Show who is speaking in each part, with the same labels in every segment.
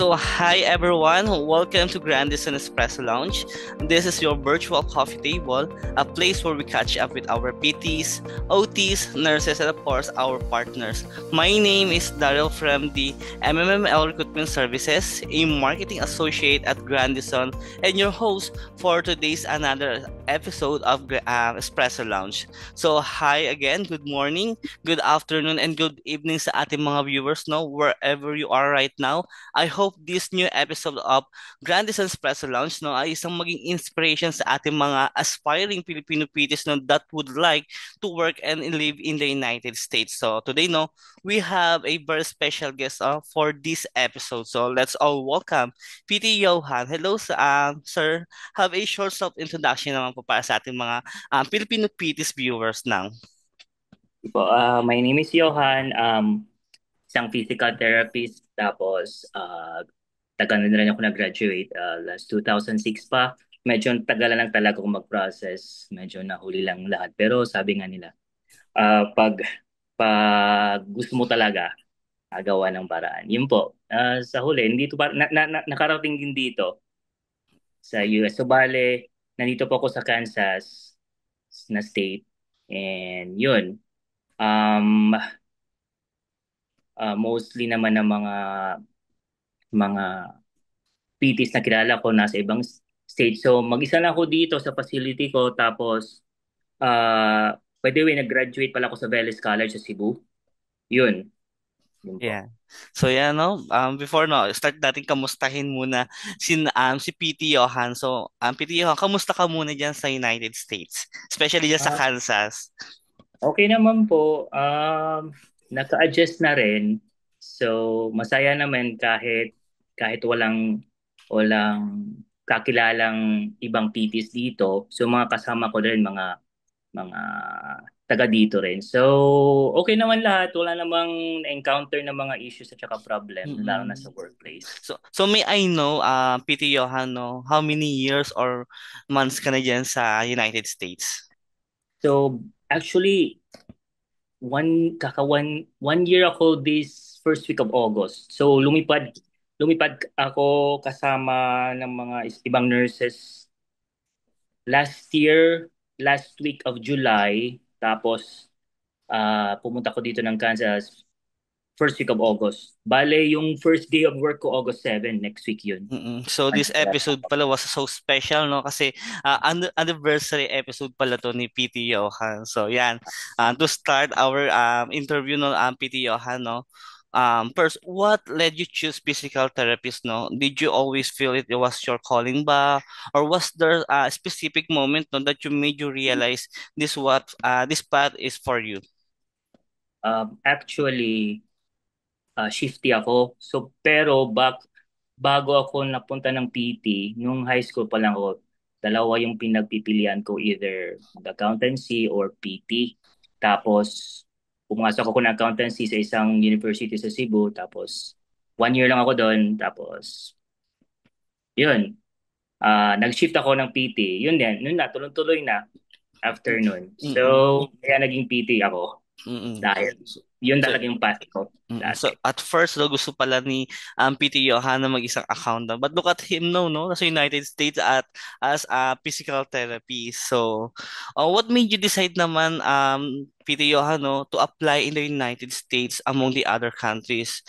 Speaker 1: So, hi everyone, welcome to Grandison Espresso Lounge. This is your virtual coffee table, a place where we catch up with our PTs, OTs, nurses, and of course, our partners. My name is Daryl from the MMML Recruitment Services, a marketing associate at Grandison, and your host for today's another episode of Espresso Lounge. So, hi again, good morning, good afternoon, and good evening sa ating mga viewers, no, wherever you are right now. I hope this new episode of Grandison Espresso Lounge no ay isang maging inspiration sa ating mga aspiring Filipino PTs no that would like to work and live in the United States. So today no we have a very special guest for this episode. So let's all welcome PT Johan. Hello sir. Have a short self introduction naman po para sa ating mga Filipino PTs viewers nang.
Speaker 2: My name is Johan, isang physical therapist, tapos tagal na rin ako nag-graduate, last 2006 pa. Medyo tagal lang talaga ako mag-process, medyo nahuli lang lahat. Pero sabi nga nila, pag gusto mo talaga, agawa ng paraan. Yun po, sa huli, hindi to nakarating din dito sa US. So bale, nandito po ako sa Kansas na state. And yun, um, mostly naman ng mga PTs na kilala ko nasa ibang state. So mag-isa lang ako dito sa facility ko, tapos by the way, nag-graduate pala ako sa Veles College sa Cebu. Yun, yun po.
Speaker 1: Yeah. So yeah, no, before no, start natin kamustahin muna si PT Johan. So, PT Johan, kamusta ka muna diyan sa United States, especially diyan sa
Speaker 2: Ah,
Speaker 1: Kansas?
Speaker 2: okay naman po. Naka-adjust na rin. So masaya naman kahit walang kakilalang ibang PTs dito. So mga kasama ko rin mga taga dito rin. So, okay naman lahat. Wala namang encounter na mga issues at saka problem, lalo na sa
Speaker 1: Mm-mm.
Speaker 2: workplace.
Speaker 1: So may I know, PT Johan, no, how many years or months ka na diyan sa United States?
Speaker 2: So, actually, one year ako this first week of August. So, lumipad ako kasama ng mga ibang nurses last year, last week of July. Tapos, pumunta ko dito ng Kansas first week of August. Bale, yung first day of work ko, August 7, next week yun.
Speaker 1: Mm-mm. So this episode pala was so special no kasi anniversary episode pala to ni PT Johan. So yan, to start our interview no PT Johan no. First, what led you choose physical therapist no? Did you always feel it was your calling ba, or was there a specific moment no that you made you realize this path is for you?
Speaker 2: Actually, shifty ako. So, pero bago ako napunta ng PT, nung high school pa lang ako, dalawa yung pinagpipilian ko, either accountancy or PT. Tapos, pumasok ako ng accountancy sa isang university sa Cebu. Tapos, 1 year lang ako doon. Tapos, yun, nag-shift ako ng PT. Yun din, yun na, tuloy-tuloy na after nun.
Speaker 1: Mm-mm.
Speaker 2: So, kaya naging PT ako.
Speaker 1: Mm-mm.
Speaker 2: Dahil,
Speaker 1: So,
Speaker 2: yun
Speaker 1: so
Speaker 2: talaga yung path ko
Speaker 1: So
Speaker 2: dati.
Speaker 1: at first daw gusto pala ni PT Johan na mag-isang accountant. But look at him now, no? Nasa United States at as a physical therapy. So what made you decide naman PT Johan no to apply in the United States among the other countries?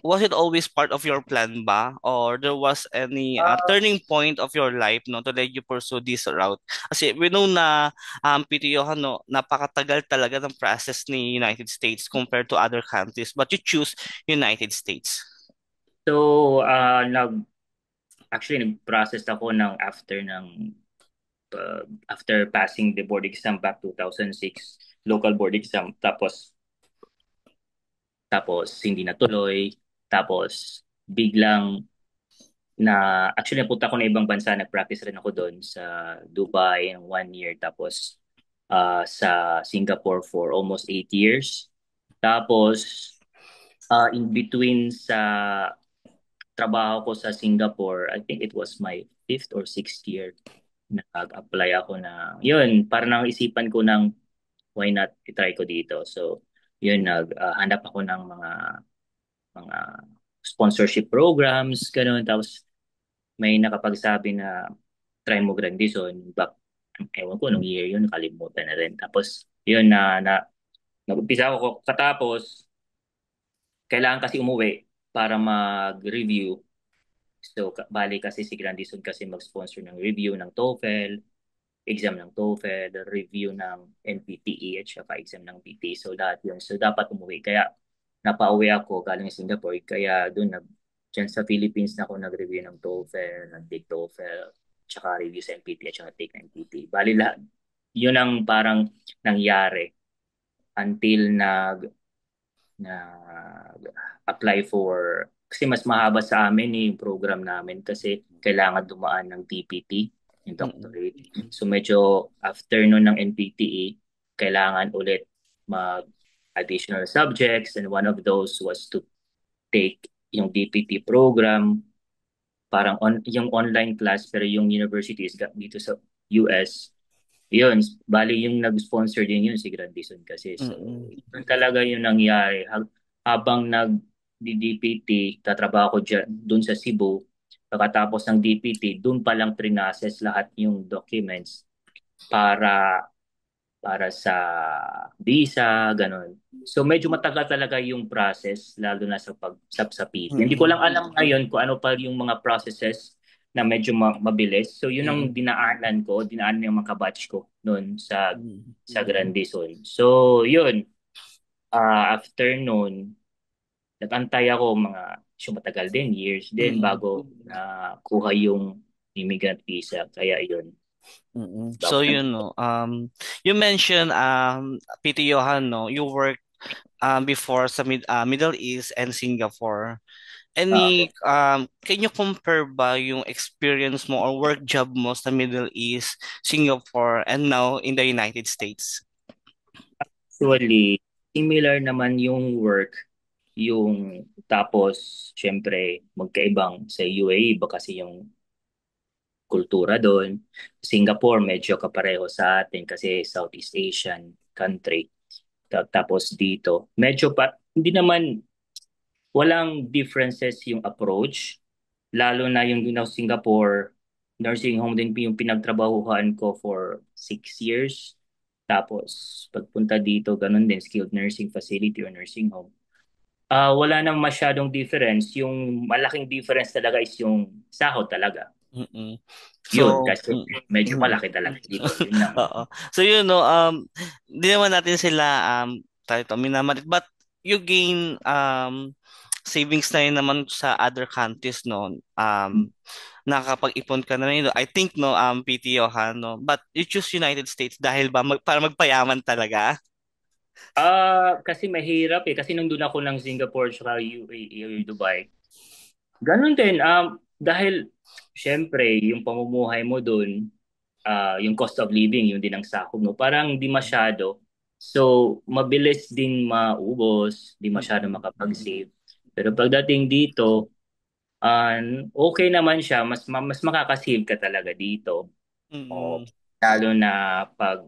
Speaker 1: Was it always part of your plan ba? Or there was any turning point of your life no to let you pursue this route? Kasi we know na PT Johan no, napakatagal talaga ng process ni United States compared to other countries. But you choose United States.
Speaker 2: So, actually nag-process ako ng after passing the board exam back 2006, local board exam. Tapos hindi natuloy. Tapos biglang actually napunta ako na ibang bansa, nag-practice rin ako doon sa Dubai ng 1 year, tapos sa Singapore for almost 8 years. Tapos in between sa trabaho ko sa Singapore, I think it was my fifth or sixth year, nag-apply ako na, yun, para nang isipan ko ng why not i-try ko dito. So, yun, hanap ako ng mga sponsorship programs, ganun. Tapos may nakapagsabi na try mo Grandison. Ewan ko, nung year yun, nakalimutan na rin. Tapos, yun nag-umpisa ako. Katapos, kailangan kasi umuwi para mag-review. So, bali kasi si Grandison kasi mag-sponsor ng review ng TOEFL, exam ng TOEFL, review ng NPTE at saka exam ng PTE. So, lahat yun. So, dapat umuwi. Kaya, napauwi ako galing sa Singapore. Kaya, dyan sa Philippines na ako nag-review ng TOEFL, nag-take TOEFL, tsaka review sa NPTE at saka take NPTE. Bali lahat. Yun ang parang nangyari until apply for kasi mas mahaba sa amin yung program namin kasi kailangan dumaan ng DPT, yung
Speaker 1: Mm-mm.
Speaker 2: doctorate. So medyo after nun ng NPTE, kailangan ulit mag additional subjects and one of those was to take yung DPT program, parang yung online class pero yung universities dito sa US. Yun, bali yung nag-sponsor din yun si Grandison kasi. So,
Speaker 1: Mm-mm.
Speaker 2: yun talaga yung nangyari. Habang nag-DPT, tatrabaho ko dyan, dun sa Cebu, pagkatapos ng DPT, dun palang trinases lahat yung documents para para sa visa, ganun. So medyo matagal talaga yung process lalo na sa PT. Hindi ko
Speaker 1: Mm-mm.
Speaker 2: lang alam ngayon kung ano pa yung mga processes na medyo mabilis. So yun ang
Speaker 1: Mm-mm.
Speaker 2: dinaanan yung mga batch ko noon
Speaker 1: Mm-mm.
Speaker 2: sa Grandison. So yun, after noon, nagantay ako matagal din, years din
Speaker 1: Mm-mm.
Speaker 2: bago na kuha yung immigrant visa. Kaya yun.
Speaker 1: Mm-mm. So you mentioned PT Johan, no, you work before sa Middle East and Singapore.
Speaker 2: Ah,
Speaker 1: Can you compare ba yung experience mo or work job mo sa Middle East, Singapore, and now in the United States?
Speaker 2: Actually, similar naman yung work, yung tapos syempre magkaibang sa UAE iba kasi yung kultura doon. Singapore medyo kapareho sa atin kasi Southeast Asian country. Tapos dito, medyo hindi naman walang differences yung approach, lalo na yung sa Singapore, nursing home din yung pinagtrabahuhan ko for 6 years. Tapos, pagpunta dito, ganun din, skilled nursing facility or nursing home. Wala nang masyadong difference. Yung malaking difference talaga is yung sahod talaga.
Speaker 1: Mm-mm.
Speaker 2: Yun,
Speaker 1: So,
Speaker 2: kasi medyo malaki talaga dito. Yun lang.
Speaker 1: oo. So di naman natin sila tayo to minamalit, but you gain savings na yun naman sa other countries, no. Nakakapag-ipon ka na rin, no? I think, no, PT Johan, no, but you choose United States dahil ba para magpayaman talaga?
Speaker 2: Kasi mahirap eh. Kasi nung doon ako ng Singapore sa UAE or Dubai, ganun din. Dahil, syempre, yung pamumuhay mo doon, yung cost of living, yung din ang sakop mo, parang di masyado. So, mabilis din maubos, di masyado
Speaker 1: Mm-mm.
Speaker 2: makapag-save. Pero pagdating dito, okay naman siya. Mas makakasave ka talaga dito. O,
Speaker 1: Mm-mm.
Speaker 2: lalo na pag,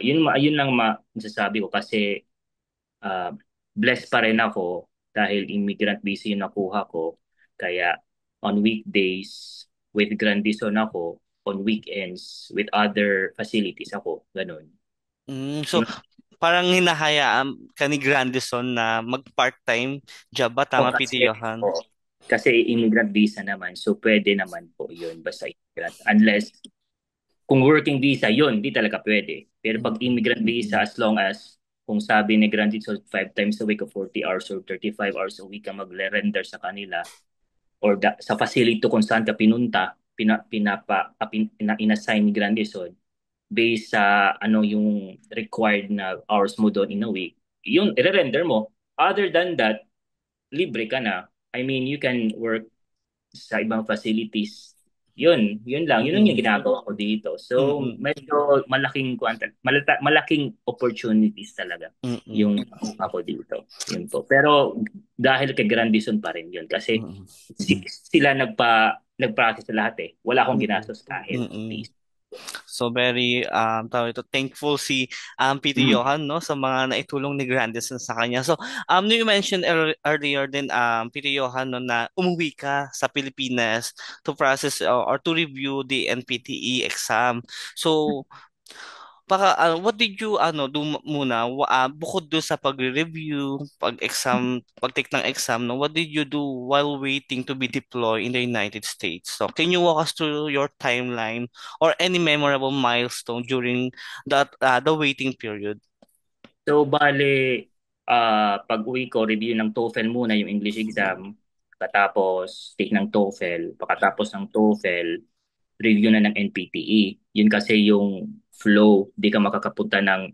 Speaker 2: yun lang masasabi ko kasi uh, blessed pa rin ako dahil immigrant visa yung nakuha ko. Kaya on weekdays with Grandison ako, on weekends with other facilities ako. Ganun.
Speaker 1: So, parang hinahayaan ka ni Grandison na mag-part-time job ba?
Speaker 2: O
Speaker 1: Tama, PT
Speaker 2: kasi,
Speaker 1: Johan?
Speaker 2: o, kasi immigrant visa naman, so pwede naman po yun basta immigrant. Unless kung working visa, yun, di talaga pwede. Pero pag
Speaker 1: Mm-mm.
Speaker 2: immigrant visa, as long as kung sabi ni Grandison 5 times a week o 40 hours or 35 hours a week ka mag-render sa kanila, or sa facility kung saan ka pinunta, inassign ni Grandison based sa ano yung required na hours mo doon in a week, yun, i-render mo. Other than that, libre ka na. I mean, you can work sa ibang facilities. Yun lang. Yun lang yung
Speaker 1: Mm-mm.
Speaker 2: ginagawa ko dito. So,
Speaker 1: Mm-mm.
Speaker 2: medyo malaking opportunities talaga
Speaker 1: Mm-mm.
Speaker 2: yung ako dito. Yun po. Pero dahil kay Grandison pa rin yun kasi
Speaker 1: Mm-mm.
Speaker 2: sila nagpa-practice sa lahat eh. Wala akong
Speaker 1: Mm-mm.
Speaker 2: ginastos kahit
Speaker 1: Mm-mm.
Speaker 2: piece.
Speaker 1: So very tawag ito, thankful si PT
Speaker 2: Mm.
Speaker 1: Johan no sa mga naitulong ni Grandison sa kanya. So you mentioned earlier din PT Johan no na umuwi ka sa Pilipinas to process or to review the NPTE exam. So what did you muna bukod do sa pagre-review, pag-exam, pag-take ng exam, no, what did you do while waiting to be deployed in the United States? So can you walk us through your timeline or any memorable milestone during the waiting period?
Speaker 2: So, bale, pag-uwi ko, review ng TOEFL muna yung English exam. Pagkatapos, take ng TOEFL. Pagkatapos ng TOEFL, review na ng NPTE. Yun kasi yung flow. Di ka makakapunta ng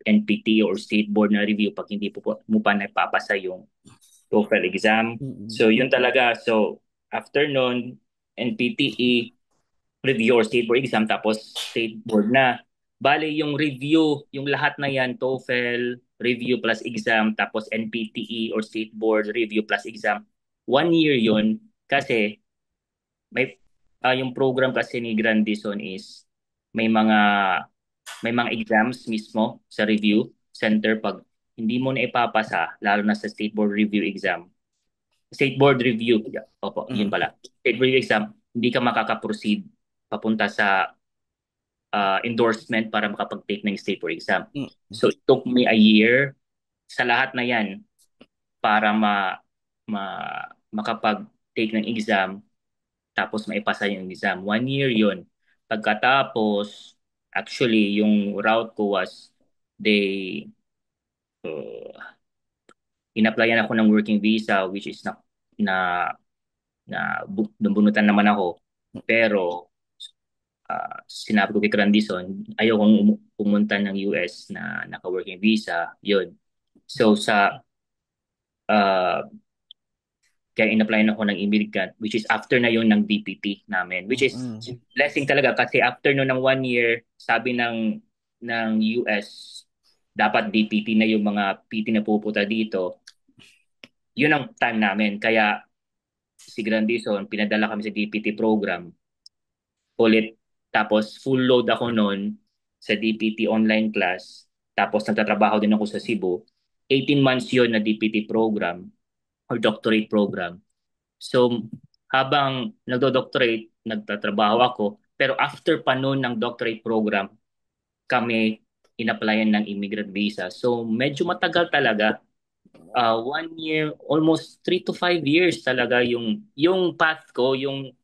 Speaker 2: NPTE or State Board na review pag hindi mo pa napapasa yung TOEFL exam.
Speaker 1: Mm-mm.
Speaker 2: So, yun talaga. So, after nun, NPTE, review or state board exam tapos state board na. Bale, yung review, yung lahat na yan, TOEFL, review plus exam, tapos NPTE or state board, review plus exam. 1 year yun kasi may yung program kasi ni Grandison is may mga may mga exams mismo sa review center pag hindi mo na ipapasa, lalo na sa state board review exam. State board review, yeah, opo, yun
Speaker 1: Mm.
Speaker 2: pala. State board review exam, hindi ka makaka-proceed papunta sa endorsement para makapag-take ng state board exam.
Speaker 1: Mm.
Speaker 2: So it took me a year sa lahat na yan para ma makapag-take ng exam tapos maipasa yung exam. 1 year yun. Pagkatapos, actually, yung route ko was they uh, in-applyan ako ng working visa which is na nabunutan naman ako. Pero sinabi ko kay Grandison, ayaw kong pumunta ng US na naka-working visa, yun. So uh, kaya in-applyan ako ng immigrant, which is after na yun ng DPT namin, which is
Speaker 1: Mm.
Speaker 2: blessing talaga kasi after no ng 1 year, sabi ng US, dapat DPT na yung mga PT na pupunta dito. Yun ang time namin. Kaya si Grandison, pinadala kami sa DPT program ulit. Tapos full load ako noon sa DPT online class. Tapos nagtatrabaho din ako sa Cebu. 18 months yon na DPT program or doctorate program. So habang nagdo-doctorate, nagtatrabaho ako. Pero after pa noon ng doctorate program, kami in-applyan ng immigrant visa. So medyo matagal talaga. 1 year, almost 3 to 5 years talaga yung path ko, yung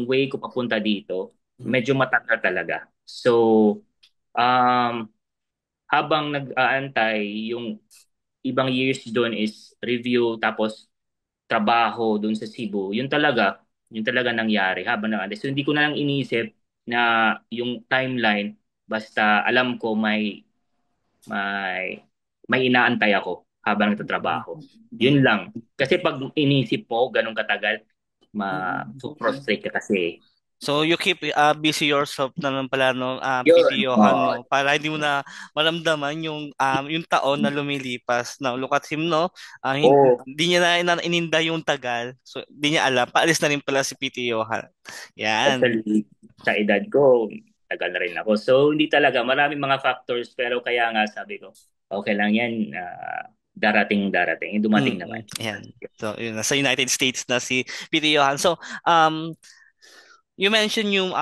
Speaker 2: way ko papunta dito. Medyo matagal talaga. So, um, habang nag-aantay, yung ibang years doon is review, tapos trabaho doon sa Cebu. Yun talaga nangyari habang nag-aantay. So, hindi ko na lang inisip na yung timeline, basta alam ko may inaantay ako habang nagtatrabaho.
Speaker 1: Mm.
Speaker 2: Yun lang. Kasi pag inisip mo ganun katagal, frustrate ka kasi.
Speaker 1: So you keep busy yourself na lang pala no PT
Speaker 2: Yun.
Speaker 1: Johan no para hindi mo na maramdaman yung taon na lumilipas. Now look at him no.
Speaker 2: Oo,
Speaker 1: Hindi niya na ininda yung tagal. So hindi niya alam. Paalis na rin pala si PT Johan. Yan.
Speaker 2: actually, sa edad ko, tagal na rin ako. So, hindi talaga. Maraming mga factors, pero kaya nga sabi ko, okay lang yan. Darating. Dumating naman.
Speaker 1: Yan. So yun, nasa United States na si PT Johan. So um you mentioned yung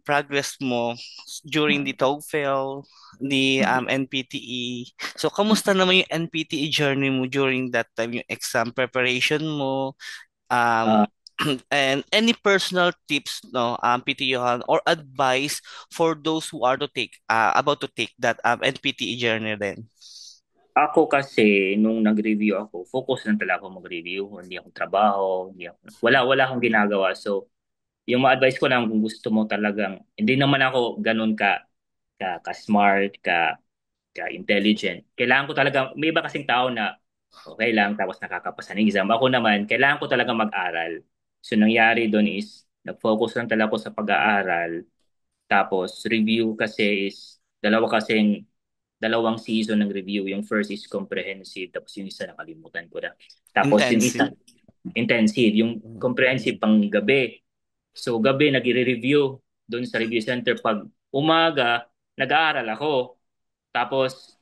Speaker 1: progress mo during the TOEFL, the
Speaker 2: Mm.
Speaker 1: NPTE. So kamusta naman yung NPTE journey mo during that time, yung exam preparation mo, um
Speaker 2: Ah,
Speaker 1: and any personal tips no PT Johan or advice for those who are to take about to take that NPTE journey then.
Speaker 2: ako kasi, nung nag-review ako, focus lang talaga ako mag-review. Hindi ako trabaho, wala akong ginagawa. So, yung ma-advise ko lang kung gusto mo talagang, hindi naman ako ganun ka-smart, ka-intelligent. Kailangan ko talaga, may iba kasing tao na okay lang, tapos nakakapasa ng exam. Ako naman, kailangan ko talaga mag-aral. So, nangyari doon is, nag-focus lang talaga ako sa pag-aaral. Tapos, review kasi is, dalawang season ng review. Yung first is comprehensive, tapos yung isa nakalimutan ko na. Tapos, yung
Speaker 1: Intensive.
Speaker 2: isa, intensive. Yung comprehensive pang gabi. So, gabi, nag-review. doon sa review center. Pag umaga, nag-aaral ako. Tapos,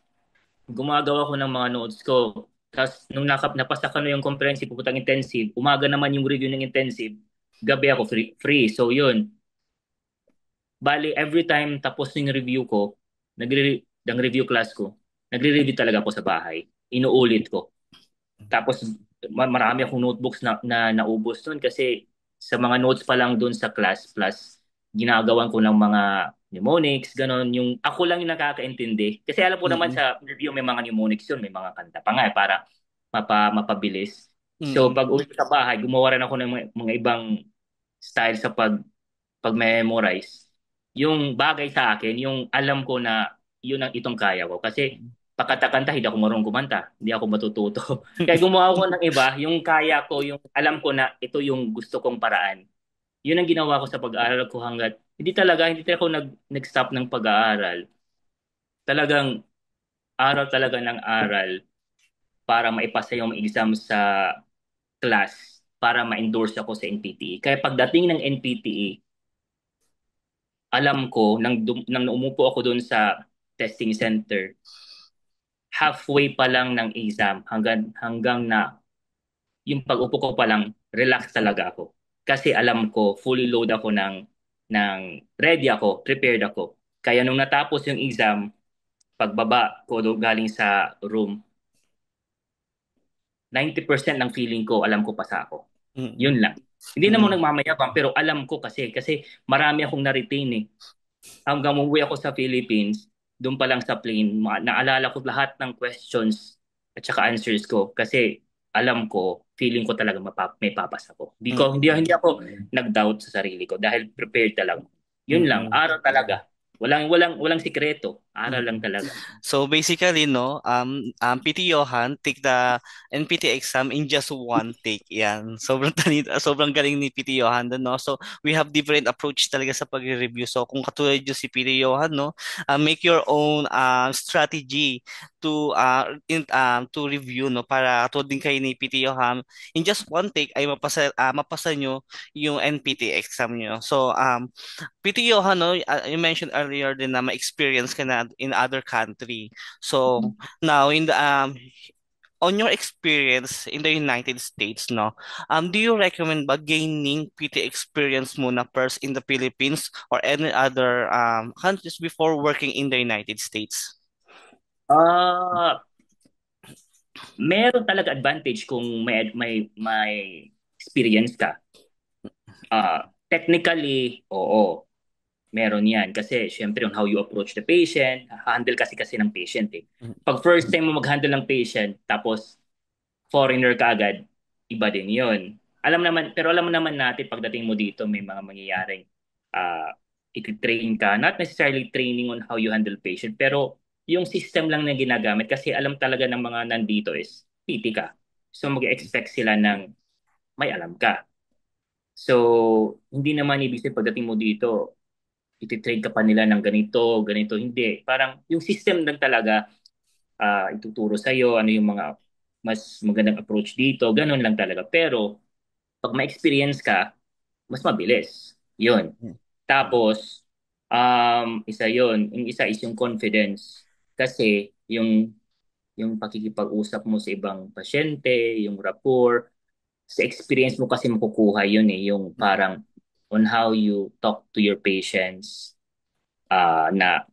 Speaker 2: gumagawa ko ng mga notes ko. Tapos, nung napasa ko na yung comprehensive, pupuntang intensive, umaga naman yung review ng intensive, gabi ako free. So, yun. Bali, every time tapos yung review ko, ng review class ko, nagre-review talaga ako sa bahay. Inuulit ko. Tapos marami akong notebooks na naubos doon kasi sa mga notes pa lang doon sa class plus ginagawan ko ng mga mnemonics, ganon. Yung ako lang yung nakakaintindi. Kasi alam ko naman
Speaker 1: Mm-mm.
Speaker 2: sa review may mga mnemonics yun, may mga kanta pa nga para mapabilis. So
Speaker 1: Mm-mm.
Speaker 2: pag uwi sa bahay, gumawa rin ako ng mga ibang style sa pag-memorize. Yung bagay sa akin, yung alam ko na yun ang itong kaya ko. Kasi pakata-kanta, hindi ako marunong kumanta. Hindi ako matututo. Kaya gumawa ko ng iba, yung kaya ko, yung alam ko na ito yung gusto kong paraan. Yun ang ginawa ko sa pag-aaral ko hanggat hindi talaga ako nag-stop ng pag-aaral. Talagang aral talaga ng aral para maipasa yung exam sa class para ma-endorse ako sa NPTE. Kaya pagdating ng NPTE, alam ko, nang umupo ako doon sa testing center, halfway pa lang ng exam hanggang na yung pag-upo ko pa lang, relax talaga ako. Kasi alam ko, fully load ako ng ready ako, prepared ako. Kaya nung natapos yung exam, pagbaba ko galing sa room, 90% ng feeling ko, alam ko pasa ako.
Speaker 1: Mm-mm.
Speaker 2: Yun lang. Hindi naman
Speaker 1: Mm-mm.
Speaker 2: nagmamayabang, pero alam ko kasi marami akong na-retain eh. Hanggang umuwi ako sa Philippines, doon pa lang sa plane, naalala ko lahat ng questions at saka answers ko kasi alam ko, feeling ko talaga may papas ako. Hindi
Speaker 1: Mm-mm.
Speaker 2: ako nag-doubt sa sarili ko dahil prepared talaga. Yun lang,
Speaker 1: Mm-mm.
Speaker 2: aral talaga. Walang sikreto. Aral lang
Speaker 1: Mm.
Speaker 2: talaga.
Speaker 1: So basically, no, PT Johan take the NPT exam in just one take. Yan. Sobrang sobrang galing ni PT Johan doon, no. So we have different approach talaga sa pag-review. So kung katulad yung si PT Johan, no, make your own strategy to review, no, para katulad din kayo ni PT Johan, in just one take ay mapasa nyo yung NPT exam nyo. So Pretty Johan, no, you mentioned earlier din na ma-experience ka na in other country. So, now on your experience in the United States, no, do you recommend ba gaining PT experience muna first in the Philippines or any other countries before working in the United States?
Speaker 2: Ah, meron talaga advantage kung may experience ka. Technically, oo. Meron yan. Kasi syempre on how you approach the patient, handle kasi ng patient eh. Pag first time mo mag-handle ng patient, tapos foreigner ka agad, iba din yun. Pero alam naman natin pagdating mo dito, may mga mangyayaring uh, iti-train ka. Not necessarily training on how you handle patient, pero yung system lang na ginagamit kasi alam talaga ng mga nandito is PT ka. So mag-expect sila ng may alam ka. So, hindi naman ibig sabihin pagdating mo dito, ititrain ka pa nila ng ganito, ganito. Hindi. Parang yung system lang talaga ituturo sa'yo, ano yung mga mas magandang approach dito, ganun lang talaga. Pero pag ma-experience ka, mas mabilis. Yun. Tapos, isa yun. Yung isa is yung confidence. Kasi yung pakikipag-usap mo sa ibang pasyente, yung rapport, sa experience mo kasi makukuha yun eh, yung parang on how you talk to your patients, na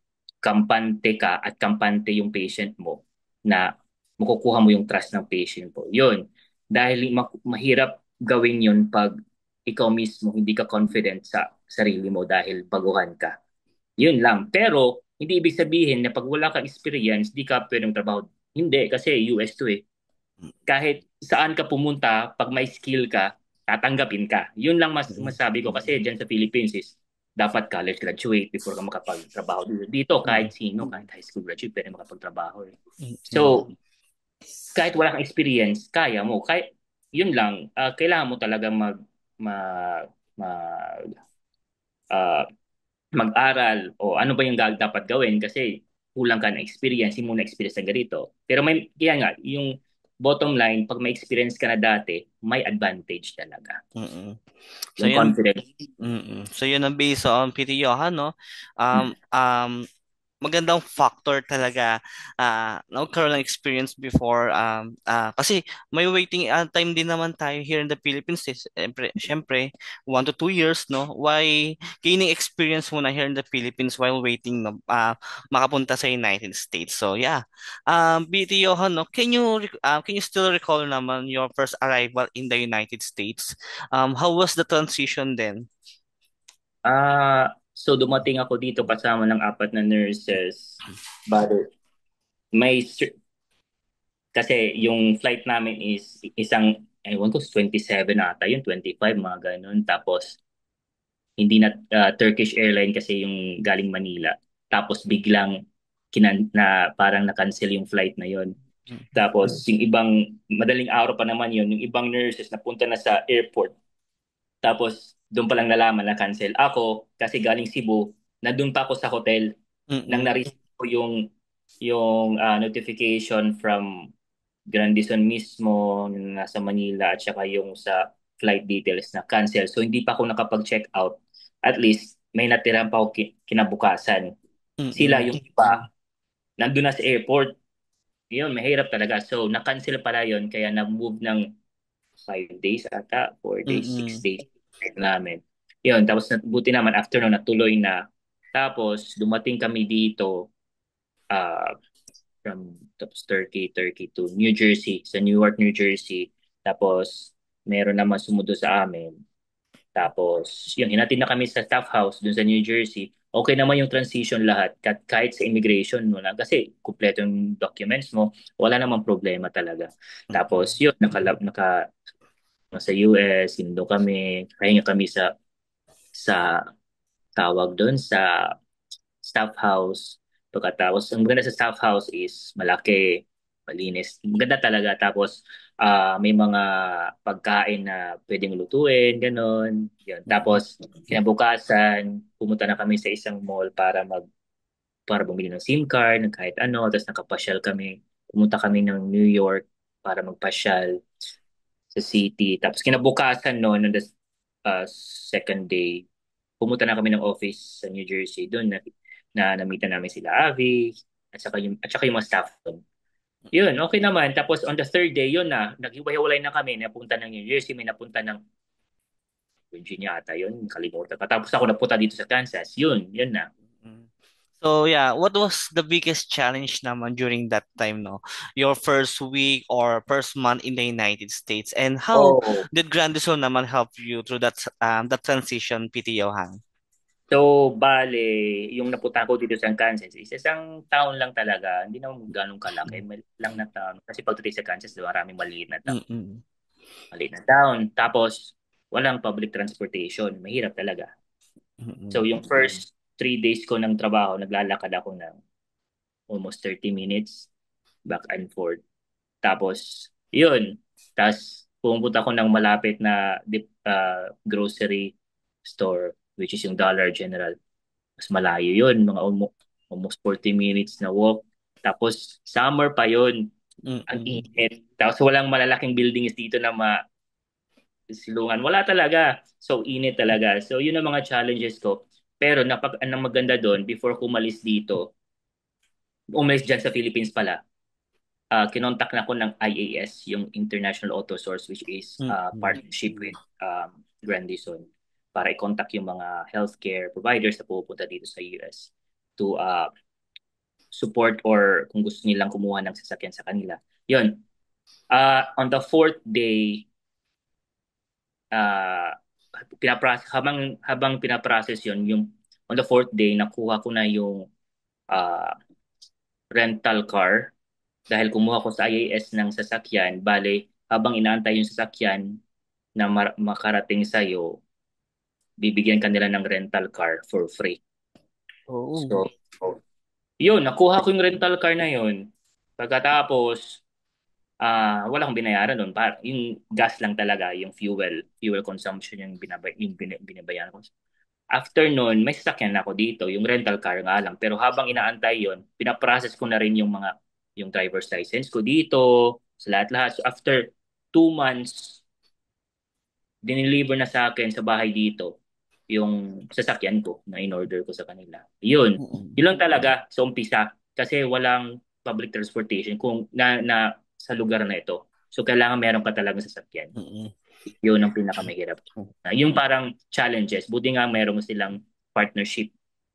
Speaker 2: kampante ka at kampante yung patient mo na makukuha mo yung trust ng patient mo. Yun. Dahil mahirap gawin yun pag ikaw mismo hindi ka confident sa sarili mo dahil baguhan ka. Yun lang. Pero hindi ibig sabihin na pag wala kang experience, di ka pwedeng trabaho. Hindi, kasi US to eh. Kahit saan ka pumunta, pag may skill ka, tatanggapin ka. Yun lang masabi ko kasi dyan sa Philippines is dapat college graduate before ka makapagtrabaho dito. Dito kahit sino, kahit high school graduate, pwede makapagtrabaho eh. So, kahit wala kang experience, kaya mo. Kahit, yun lang, kailangan mo talaga ma, ma, ah, mag-aral o ano ba yung dapat gawin kasi kulang ka ng experience, hindi mo na experience sa ganito. Pero may, kaya nga, yung bottom line, pag may experience ka na dati, may advantage talaga.
Speaker 1: Mm-mm. So
Speaker 2: Yung
Speaker 1: yun,
Speaker 2: confidence.
Speaker 1: so yun ang based on PT Johan, no? Um,
Speaker 2: Mm.
Speaker 1: um, magandang factor talaga nagkaroon ng experience before kasi may waiting time din naman tayo here in the Philippines syempre 1 to 2 years no why gaining experience muna here in the Philippines while waiting no, makapunta sa United States so yeah BT Johan no can you still recall naman your first arrival in the United States how was the transition then.
Speaker 2: So dumating ako dito kasama ng apat na nurses. But may kasi yung flight namin is isang ewan ko 27 ata yun 25 mga ganun tapos hindi na Turkish airline kasi yung galing Manila tapos biglang na parang na-cancel yung flight na yun tapos yung ibang madaling araw pa naman yun yung ibang nurses napunta na sa airport tapos doon pa lang nalaman na cancel ako kasi galing Cebu nandun pa ako sa hotel nang
Speaker 1: Mm-mm.
Speaker 2: na-receive ko yung notification from Grandison mismo na nasa Manila at saka yung sa flight details na cancel. So hindi pa ako nakapag-check out. At least may natirahan pa ako kinabukasan. Sila
Speaker 1: Mm-mm.
Speaker 2: yung iba nandun na sa airport. Yun, mahirap talaga. So na-cancel pala yun kaya na-move ng 5 days ata, 4 days, six
Speaker 1: Mm-mm.
Speaker 2: days namin. Yun, tapos buti naman after nun natuloy na. Tapos dumating kami dito uh, from tapos Turkey to New Jersey, sa Newark, New Jersey. Tapos meron naman sumundo sa amin. Tapos yun, hinatid na kami sa staff house dun sa New Jersey. Okay naman yung transition lahat. Kahit sa immigration mo na kasi kumpleto yung documents mo, wala namang problema talaga. Tapos
Speaker 1: Mm-mm.
Speaker 2: yun, sa US, sinundo kami, pahinga kami sa tawag doon sa staff house. Pagkatapos, ang maganda sa staff house is malaki, malinis. Maganda talaga. Tapos, may mga pagkain na pwedeng lutuin, ganon. Yun.
Speaker 1: Mm-mm.
Speaker 2: Tapos, kinabukasan, pumunta na kami sa isang mall para bumili ng SIM card, ng kahit ano. Tapos, nakapasyal kami. Pumunta kami ng New York para magpasyal sa city. Tapos, kinabukasan noon, on the second day, pumunta na kami ng office sa New Jersey. Doon na namitan namin sila Avi at saka yung mga staff doon. Yun, okay naman. Tapos on the third day, yun na, naghiwa-hiwalay na kami. Napunta ng New Jersey, may napunta ng Virginia ata yun, kalimutan. Tapos ako napunta dito sa Kansas. Yun na.
Speaker 1: Mm. So yeah, what was the biggest challenge naman during that time, no? Your first week or first month in the United States, and how
Speaker 2: Oh,
Speaker 1: did Grandison naman help you through that transition, PT Johan?
Speaker 2: so bale, yung napunta ko dito sa Kansas is isang town lang talaga. Hindi naman ganun kalaki. Maliit lang na town. Kasi pagdating sa Kansas, maraming
Speaker 1: Mm-mm.
Speaker 2: maliit na town. Tapos, walang public transportation. Mahirap talaga. So,
Speaker 1: Mm-mm.
Speaker 2: yung first 3 days ko ng trabaho, naglalakad ako ng almost 30 minutes back and forth. Tapos, yun. Tapos, pumunta ako ng malapit na grocery store, which is yung Dollar General. Mas malayo yun, mga almost 40 minutes na walk. Tapos, summer pa yun. Ang
Speaker 1: Mm-mm.
Speaker 2: init. Tapos, walang malalaking buildings dito na silungan. Wala talaga. So, init talaga. So, yun ang mga challenges ko. Pero, ang maganda doon, before ko umalis dito, umalis dyan sa Philippines pala, kinontak na ako ng IAS, yung International Auto Source, which is
Speaker 1: Mm-mm.
Speaker 2: partnership with Grandison, para i-contact yung mga healthcare providers na pupunta dito sa US to support or kung gusto nilang kumuha ng sasakyan sa kanila. Yun. On the fourth day, uh, habang pinaprocess yon yung on the fourth day, nakuha ko na yung uh, rental car dahil kumuha ko sa IAS ng sasakyan. Bale, habang inaantay yung sasakyan na makarating sa'yo, bibigyan ka nila ng rental car for free.
Speaker 1: Oh.
Speaker 2: So, yun, nakuha ko yung rental car na yun. Pagkatapos, wala akong binayaran doon. Yung gas lang talaga, yung fuel consumption yung binabayaran ko. After nun, may sasakyan na ako dito, yung rental car nga lang. Pero habang inaantay yon, pinaprocess ko na rin yung driver's license ko dito sa lahat-lahat. So after 2 months, dineliver na sa akin sa bahay dito yung sasakyan ko na in-order ko sa kanila. Yun.
Speaker 1: Mm-mm.
Speaker 2: Yun lang talaga sa umpisa kasi walang public transportation kung na sa lugar na ito. So kailangan meron ka talagang sasakyan.
Speaker 1: Mm-mm.
Speaker 2: Yun ang pinakamahirap. Yung parang challenges. Buti nga meron silang partnership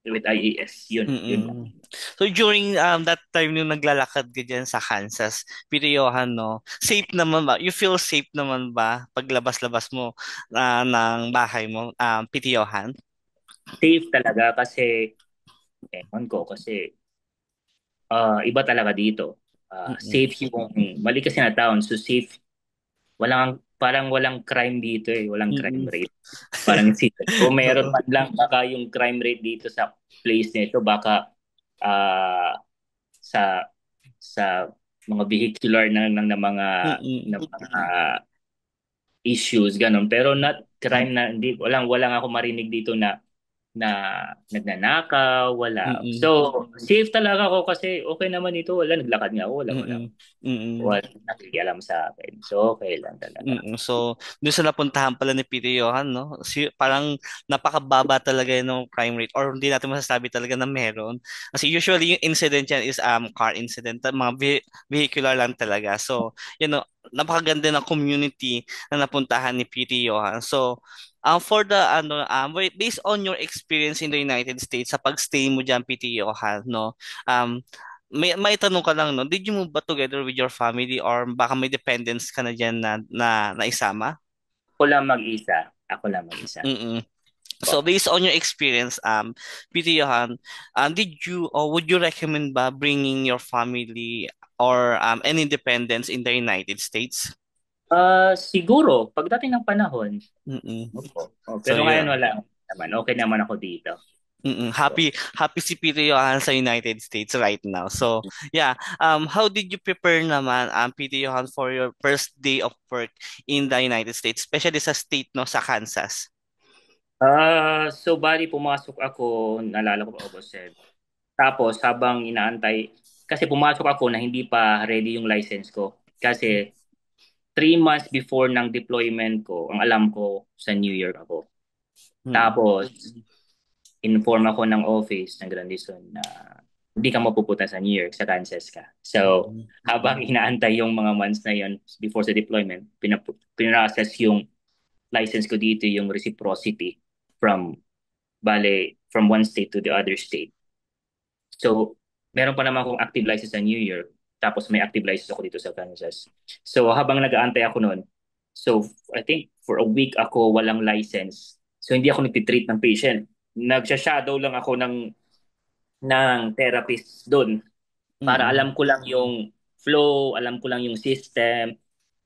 Speaker 2: with IAS. Yun lang.
Speaker 1: Mm-mm. So during that time nung naglalakad ka dyan sa Kansas, Peter Johan, no, safe naman ba? You feel safe naman ba paglabas-labas mo ng bahay mo, Peter Johan?
Speaker 2: Safe talaga kasi, ewan ko, kasi iba talaga dito.
Speaker 1: Mm-mm.
Speaker 2: Safe yung, mali kasi na town, so safe. Parang walang crime dito eh, walang crime
Speaker 1: Mm-mm.
Speaker 2: rate. Parang kung meron
Speaker 1: Oo.
Speaker 2: man lang baka yung crime rate dito sa place nito baka ah, sa sa mga vehicular ng
Speaker 1: Mm-mm.
Speaker 2: mga issues ganun pero not crime na hindi walang ako marinig dito na nagnanakaw wala
Speaker 1: Mm-mm.
Speaker 2: so safe talaga ako kasi okay naman ito wala naglakad nga ako
Speaker 1: Mm-mm. Mm-mm.
Speaker 2: walang nakikialam sa akin so okay lang talaga.
Speaker 1: Mm, so, doon sa napuntahan pala ni Peter Johan, no? Parang napakababa talaga ng crime rate or hindi natin masasabi talaga na meron. Kasi usually yung incident yan is car incident, mga vehicular lang talaga. So, napakaganda ng community na napuntahan ni Peter Johan. So, for the based on your experience in the United States sa pagstay mo diyan Peter Johan, no? Um, may tanong ka lang, no? Did you move ba together with your family or baka may dependents ka na dyan na isama?
Speaker 2: Ako lang mag-isa
Speaker 1: Mm-mm. So
Speaker 2: po.
Speaker 1: based on your experience, Peter Johan, did you or would you recommend ba bringing your family or any dependents in the United States?
Speaker 2: Siguro pagdating ng panahon.
Speaker 1: Mm-mm.
Speaker 2: Opo. Oh,
Speaker 1: So
Speaker 2: pero ngayon
Speaker 1: yeah.
Speaker 2: wala naman. Okay naman ako dito.
Speaker 1: Mm-mm.
Speaker 2: So,
Speaker 1: Happy si Peter Johan sa United States right now. So, yeah. How did you prepare naman, Peter Johan, for your first day of work in the United States, especially sa state, no, sa Kansas?
Speaker 2: so bali pumasok ako, naalala ko pa August 7. Tapos habang inaantay, kasi pumasok ako na hindi pa ready yung license ko. Kasi 3 months before ng deployment ko, ang alam ko sa New York ako.
Speaker 1: Mm-mm.
Speaker 2: Tapos inform ako ng office ng Grandison na hindi ka mapupunta sa New York, sa Kansas ka. So,
Speaker 1: Mm-mm.
Speaker 2: habang inaantay yung mga months na yun before sa deployment, pinrocess yung license ko dito, yung reciprocity from, from one state to the other state. So, meron pa naman akong active license sa New York, tapos may active license ako dito sa Kansas. So, habang nag-aantay ako noon, so I think for a week ako walang license. So, hindi ako nagtitreat ng patient. Nagsha-shadow lang ako ng therapist doon para
Speaker 1: Mm-mm.
Speaker 2: alam ko lang yung flow, alam ko lang yung system.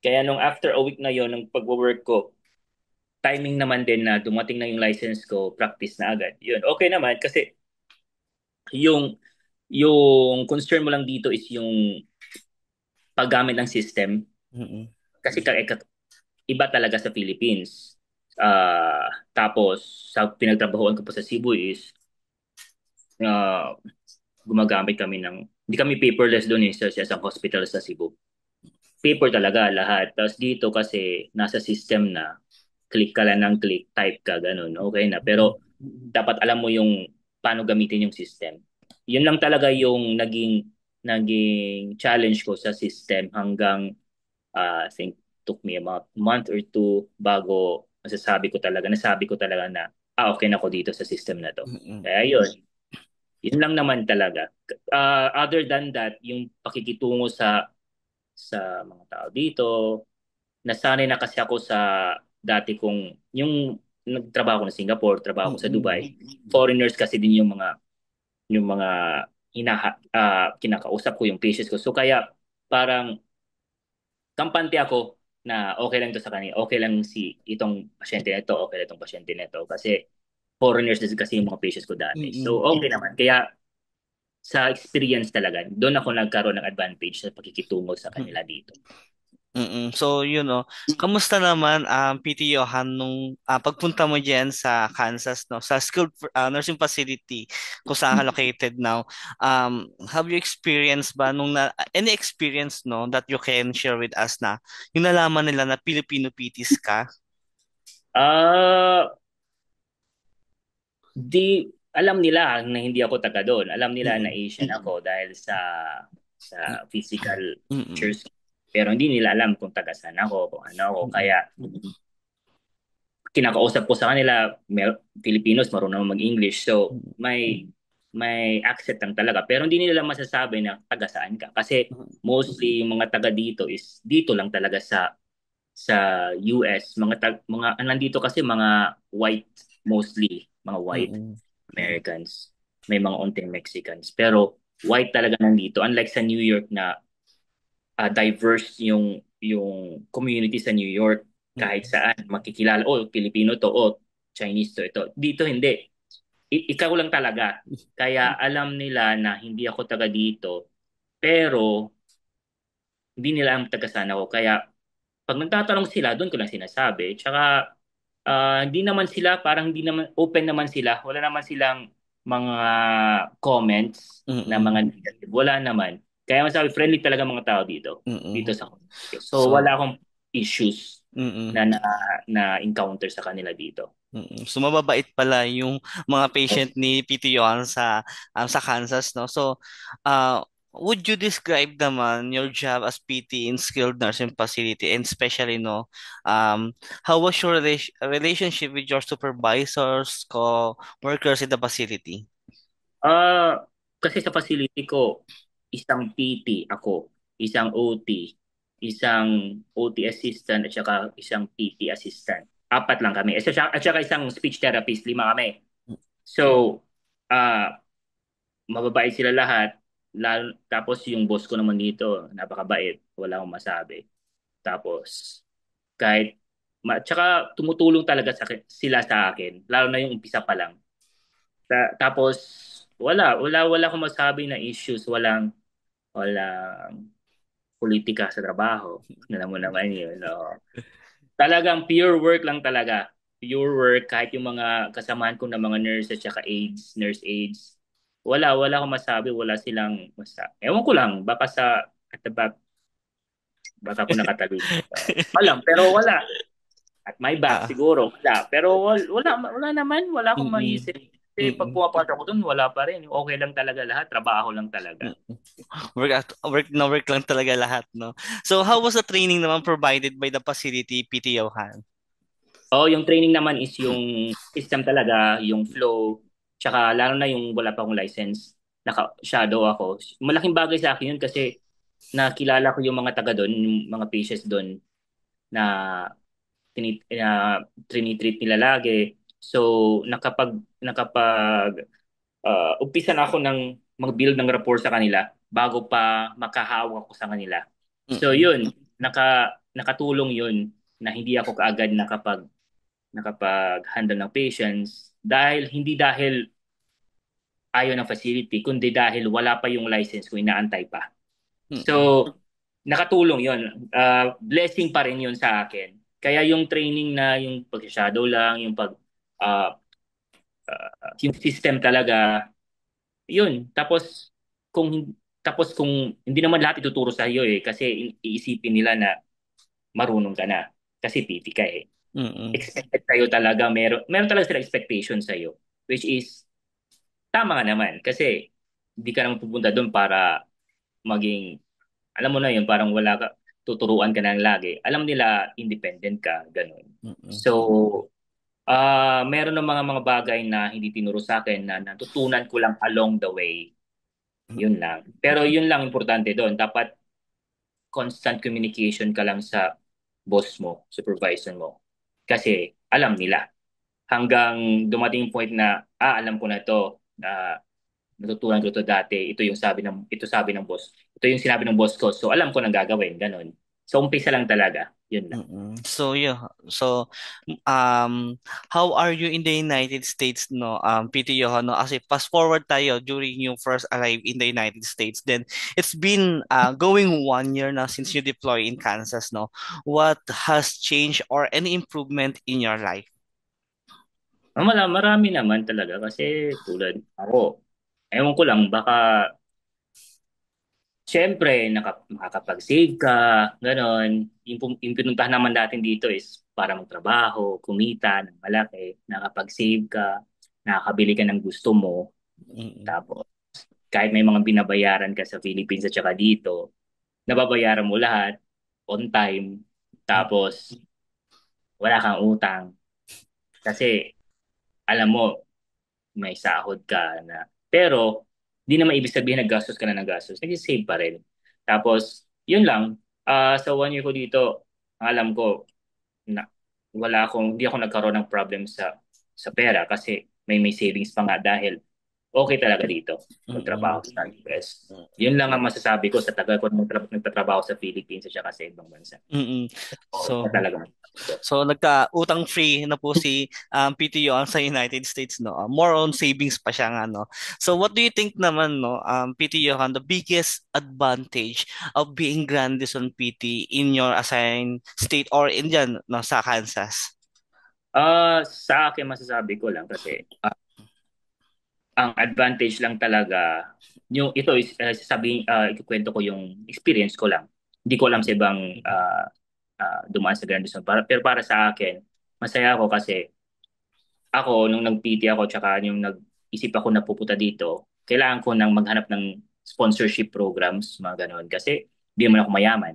Speaker 2: Kaya nung after a week na yon ng pag-work ko, timing naman din na dumating na yung license ko, practice na agad. Yun, okay naman kasi yung yung concern mo lang dito is yung paggamit ng system
Speaker 1: Mm-mm.
Speaker 2: kasi iba talaga sa Philippines. Tapos sa pinagtrabahoan ko pa sa Cebu is ah, gumagamit kami hindi kami paperless doon sa isang hospital sa Cebu. Paper talaga lahat. Tapos dito kasi nasa system na click ka lang ng click, type ka, ganun, okay na. Pero dapat alam mo yung paano gamitin yung system. Yun lang talaga yung naging challenge ko sa system hanggang I think took me about month or two bago nasabi ko talaga na okay na ako dito sa system na to.
Speaker 1: Mm-mm.
Speaker 2: Kaya yun lang naman talaga. Other than that, yung pakikitungo sa mga tao dito, nasanay na kasi ako sa dati kong yung nagtrabaho ko sa Singapore, trabaho ko sa
Speaker 1: Mm-mm.
Speaker 2: Dubai. Foreigners kasi din yung mga kinakausap ko yung patients ko. So kaya parang kampante ako na okay lang to sa kanila. Okay lang itong pasyente na ito, okay lang itong pasyente na ito kasi foreigners din kasi yung mga patients ko dati.
Speaker 1: Mm-mm.
Speaker 2: So okay naman. Kaya sa experience talaga, doon ako nagkaroon ng advantage sa pakikitungo sa kanila dito.
Speaker 1: So, kamusta naman PT Johan nung pagpunta mo diyan sa Kansas, no? Sa skilled nursing facility kung saan ka located now. Have you experienced ba any experience, no, that you can share with us na yung nalaman nila na Filipino PTs ka?
Speaker 2: Ah, di alam nila na hindi ako taga doon. Alam nila na
Speaker 1: Mm-mm.
Speaker 2: Asian ako dahil sa physical
Speaker 1: Mm-mm.
Speaker 2: features. Pero hindi nila alam kung taga saan ako, kung ano ako.
Speaker 1: Mm-mm.
Speaker 2: Kaya kinakausap ko sa kanila, Filipinos, marunong mag-English. So, may accent lang talaga. Pero hindi nila masasabi na taga saan ka. Kasi mostly yung mga taga dito is dito lang talaga sa US. Nandito kasi mga white mostly, mga white
Speaker 1: Mm-mm.
Speaker 2: Americans. May mga onting Mexicans. Pero white talaga nandito. Unlike sa New York na diverse yung community sa New York, kahit
Speaker 1: Mm-mm.
Speaker 2: saan makikilala, oh Filipino to, oh Chinese to, ito dito hindi. Ikaw lang talaga, kaya alam nila na hindi ako taga dito, pero hindi nila ang taga saan ako. Kaya pag nagtatanong sila, doon ko lang sinasabi. Tsaka hindi naman sila, parang hindi naman open naman sila, wala naman silang mga comments na
Speaker 1: Mm-mm.
Speaker 2: mga negative, wala naman. Kaya masabi, friendly talaga mga tao dito
Speaker 1: Mm-mm.
Speaker 2: sa community. So
Speaker 1: So,
Speaker 2: wala akong issues
Speaker 1: mm-mm.
Speaker 2: na encounter sa kanila dito.
Speaker 1: So mababait pala yung mga patient ni PT Johan sa Kansas, no? So would you describe naman your job as PT in skilled nursing facility, and especially, no, how was your relationship with your supervisors, co-workers in the facility?
Speaker 2: Ah, kasi sa facility ko, isang PT ako, isang OT, isang OT assistant at saka isang PT assistant. Apat lang kami. At saka isang speech therapist, lima kami. So, ah mababait sila lahat. Tapos yung boss ko naman dito, napakabait. Wala akong masabi. Tapos, tsaka tumutulong talaga sila sa akin. Lalo na yung umpisa pa lang. Tapos, wala akong masabi na issues. Walang politika sa trabaho. Alam mo naman yun. No? Talagang pure work lang talaga. Pure work, kahit yung mga kasamahan ko na mga nurses at nurse aides, wala akong masabi, wala silang masabi. Ewan ko lang, at the back, baka ako nakatalino. Alam, pero wala. At my back,
Speaker 1: Ah,
Speaker 2: siguro, wala. Pero wala naman, wala akong
Speaker 1: mm-mm.
Speaker 2: maisip. Kasi pag
Speaker 1: Mm-mm.
Speaker 2: pumapasok ako dun, wala pa rin. Okay lang talaga lahat, trabaho lang talaga.
Speaker 1: Work lang talaga lahat, no? So how was the training naman provided by the facility, PT Johan?
Speaker 2: Oh, yung training naman is yung system talaga, yung flow, tsaka lalo na yung wala pa akong license, naka-shadow ako. Malaking bagay sa akin yun kasi nakilala ko yung mga taga doon, yung mga patients doon na tinitreat nila lagi. So, umpisa na ako ng mag-build ng rapport sa kanila bago pa makahawak ko sa kanila. So,
Speaker 1: Mm-mm.
Speaker 2: yun, nakatulong yun na hindi ako kaagad nakapag-handle ng patients hindi dahil ayaw ng facility, kundi dahil wala pa yung license ko, inaantay pa.
Speaker 1: Mm-mm.
Speaker 2: So, nakatulong yon. Blessing pa rin yun sa akin. Kaya yung training na yung pag-shadow lang, uh, yung system talaga, yun. Tapos kung hindi naman lahat ituturo sa iyo kasi iisipin nila na marunong ka na kasi PT ka eh.
Speaker 1: Mm-mm.
Speaker 2: Expected sa'yo talaga, meron talaga sila expectation sa'yo, which is tama nga naman kasi hindi ka naman pupunta doon para maging, alam mo na yun, parang wala ka, tuturuan ka na lang lagi. Alam nila, independent ka, ganun.
Speaker 1: Mm-mm.
Speaker 2: So, meron ng mga bagay na hindi tinuro sa akin na natutunan ko lang along the way. Yun lang. Pero yun lang importante doon. Dapat constant communication ka lang sa boss mo, supervisor mo. Kasi alam nila. Hanggang dumating yung point na, alam ko na to, na natutunan ko to dati, ito sabi ng boss. Ito yung sinabi ng boss ko, so alam ko nang gagawin, ganun. So umpisa lang talaga. Yun lang.
Speaker 1: So yeah, so um how are you in the United States, no, PT Johan, no, kasi fast forward tayo during you first arrived in the United States, then it's been going 1 year now since you deploy in Kansas, no. What has changed or any improvement in your life?
Speaker 2: Marami naman talaga kasi tulad ako, ewan ko lang, baka siyempre makakapag-save ka, ganon. Yung pinuntahan naman natin dito is para magtrabaho, kumita ng malaki, nakapag-save ka, nakakabili ka ng gusto mo,
Speaker 1: Mm-mm.
Speaker 2: tapos kahit may mga binabayaran ka sa Philippines at saka dito, nababayaran mo lahat on time, tapos wala kang utang. Kasi alam mo, may sahod ka na. Pero, di naman ibig sabihin na gastos ka na ng gastos. Nag-save pa rin. Tapos, yun lang. Sa 1 year ko dito, ang alam ko, na hindi ako nagkaroon ng problem sa pera kasi may savings pa nga dahil okay talaga dito
Speaker 1: Mm-mm.
Speaker 2: magtrabaho sa US. Yun lang ang masasabi ko sa tagal ko nagtatrabaho sa Philippines at saka sa ibang bansa.
Speaker 1: Mm-mm.
Speaker 2: Oo,
Speaker 1: So,
Speaker 2: talaga masasabi ko.
Speaker 1: so nagka-utang free na po si PTO sa United States, no. More on savings pa siya nga, no. So what do you think naman, no, PTO, the biggest advantage of being Grandison PT in your assigned state or in dyan, no, sa Kansas?
Speaker 2: Sa akin masasabi ko lang kasi ang advantage lang talaga, yung ito is ikukwento ko yung experience ko lang. Hindi ko alam sa ibang dumaan sa Grandison. Pero para sa akin, masaya ako kasi ako, nung nag-PT ako, tsaka yung nag-isip ako na pupunta dito, kailangan ko nang maghanap ng sponsorship programs, mga ganon. Kasi di naman ako mayaman.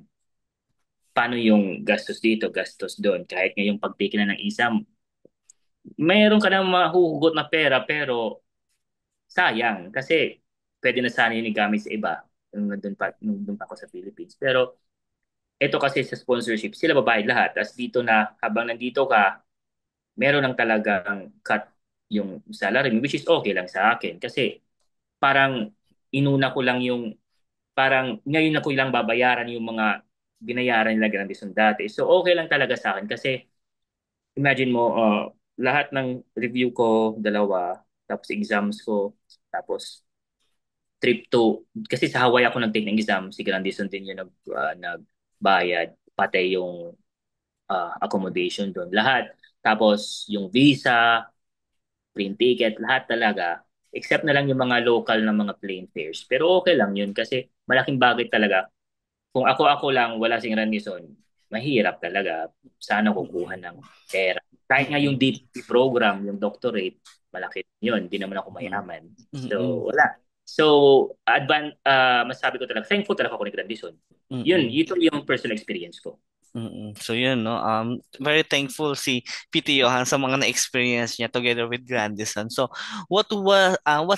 Speaker 2: Paano yung gastos dito, gastos doon? Kahit ngayong pag-take na ng exam, mayroon ka ng mahuhugot na pera, pero sayang kasi pwede na sana yun igamit sa iba nung nandun pa ako sa Philippines. Pero ito kasi sa sponsorship, sila babayad lahat. Tapos dito na, habang nandito ka, meron lang talagang cut yung salary mo, which is okay lang sa akin. Kasi parang inuna ko lang parang ngayon na ko lang babayaran yung mga binayaran nila Grandison dati. So okay lang talaga sa akin kasi imagine mo, lahat ng review ko, dalawa, tapos exams ko, tapos trip to kasi sa Hawaii ako nag-take ng exam, si Grandison din yung nagbayad pati yung accommodation doon lahat, tapos yung visa, plane ticket, lahat talaga, except na lang yung mga local na mga plane fares, pero okay lang yun kasi malaking bagay talaga. Kung ako lang wala si Grandison, mahirap talaga sana kukuha
Speaker 1: Mm-mm.
Speaker 2: ng pera. Kahit nga yung
Speaker 1: Mm-mm.
Speaker 2: DP program, yung doctorate, malaki yun. Hindi naman ako
Speaker 1: Mm-mm.
Speaker 2: mayaman.
Speaker 1: Mm-mm.
Speaker 2: So, wala. So, masasabi ko talaga, thankful talaga ako ni Grandison. Yun,
Speaker 1: Mm-mm.
Speaker 2: ito yung personal experience ko.
Speaker 1: So yun, no, very thankful si PT Johan sa mga na-experience niya together with Grandison. So what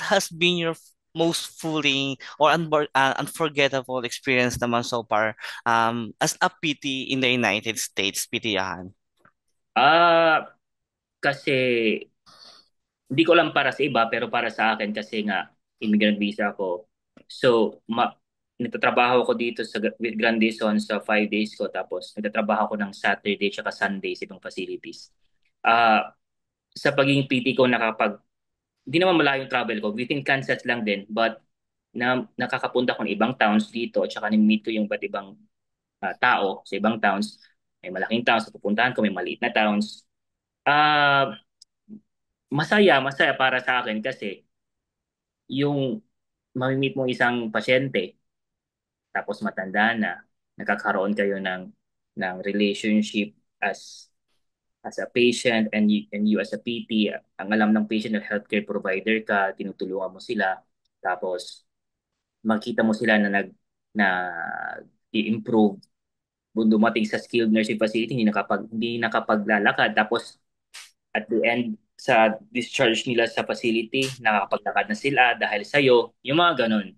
Speaker 1: has been your most fulfilling or unforgettable experience naman so far as a PT in the United States, PT Johan?
Speaker 2: Ah, kasi hindi ko lang para sa iba, pero para sa akin kasi nga immigrant visa ako. So, nagtatrabaho ako dito with Grandison sa 5 days ko, tapos nagtatrabaho ako ng Saturday at Sunday sa ibang facilities. Ah, sa pagiging PT ko hindi naman malayong travel ko, within Kansas lang din, but nakakapunta ko ng ibang towns dito at saka ni-meet ko yung iba't ibang tao sa ibang towns. May malaking towns na pupuntahan ko, may maliit na towns. Ah, masaya para sa akin kasi yung mamimit mong isang pasyente tapos matanda na, nagkakaroon kayo ng relationship as a patient and you as a PT. Ang alam ng patient na healthcare provider ka, tinutulungan mo sila, tapos makita mo sila na i-improve dumating sa skilled nursing facility, hindi nakapaglalakad, tapos at the end sa discharge nila sa facility, nakakapaglakad na sila dahil sa'yo, yung mga ganun.